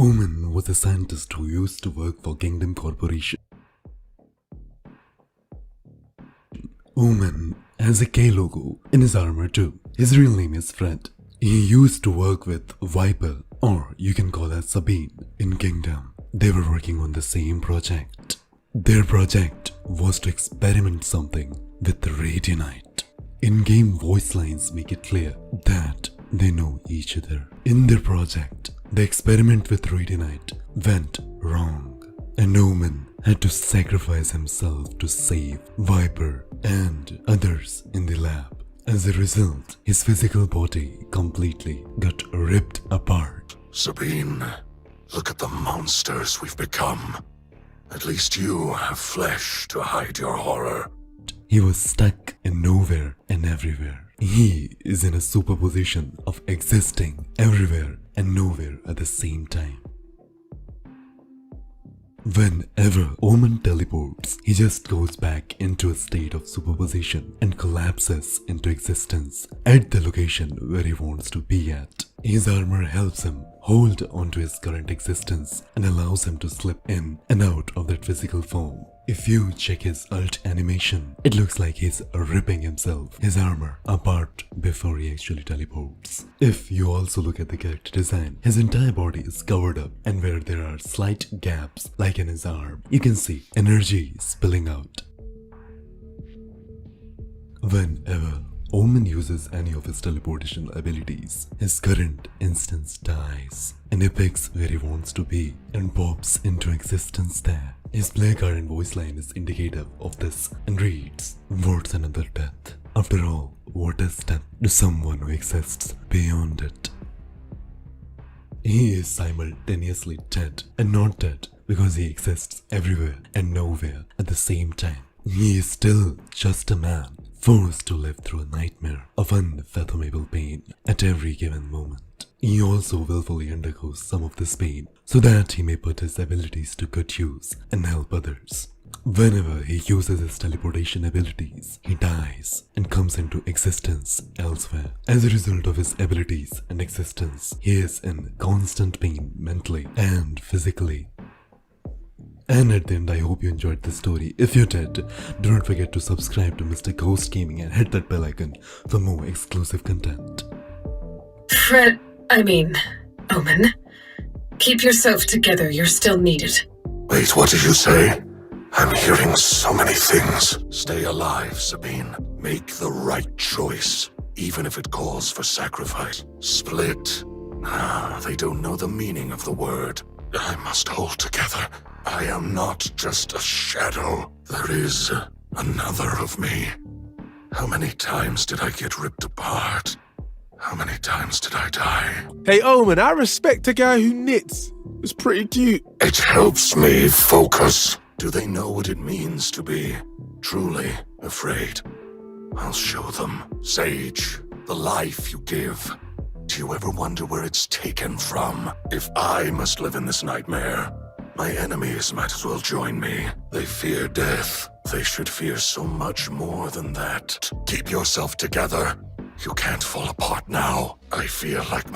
Omen was a scientist who used to work for Kingdom Corporation. Omen has a K logo in his armor too. His real name is Fred. He used to work with Viper, or you can call her Sabine, in Kingdom. They were working on the same project. Their project was to experiment something with Radianite. In-game voice lines make it clear that they know each other. In their project, the experiment with Radianite went wrong, and Omen had to sacrifice himself to save Viper and others in the lab. As a result, his physical body completely got ripped apart. Sabine, look at the monsters we've become. At least you have flesh to hide your horror. He was stuck in nowhere and everywhere. He is in a superposition of existing everywhere and nowhere at the same time. Whenever Omen teleports, he just goes back into a state of superposition and collapses into existence at the location where he wants to be at. His armor helps him hold onto his current existence and allows him to slip in and out of that physical form. If you check his ult animation, it looks like he's ripping himself, his armor, apart before he actually teleports. If you also look at the character design, his entire body is covered up, and where there are slight gaps like in his arm, you can see energy spilling out. Whenever Omen uses any of his teleportation abilities, his current instance dies, and he picks where he wants to be and pops into existence there. His play card and voice line is indicative of this and reads, "What's another death? After all, what is death to someone who exists beyond it?" He is simultaneously dead and not dead because he exists everywhere and nowhere at the same time. He is still just a man, forced to live through a nightmare of unfathomable pain at every given moment. He also willfully undergoes some of this pain so that he may put his abilities to good use and help others. Whenever he uses his teleportation abilities, he dies and comes into existence elsewhere. As a result of his abilities and existence, he is in constant pain mentally and physically. And at the end, I hope you enjoyed this story. If you did, do not forget to subscribe to Mr. Ghost Gaming and hit that bell icon for more exclusive content. Omen. Keep yourself together, you're still needed. Wait, what did you say? I'm hearing so many things. Stay alive, Sabine. Make the right choice, even if it calls for sacrifice. Split. They don't know the meaning of the word. I must hold together. I am not just a shadow. There is another of me. How many times did I get ripped apart? How many times did I die? Hey Omen, I respect a guy who knits. It's pretty cute. It helps me focus. Do they know what it means to be truly afraid? I'll show them. Sage, the life you give. Do you ever wonder where it's taken from? If I must live in this nightmare, my enemies might as well join me. They fear death. They should fear so much more than that. Keep yourself together. You can't fall apart now. I feel like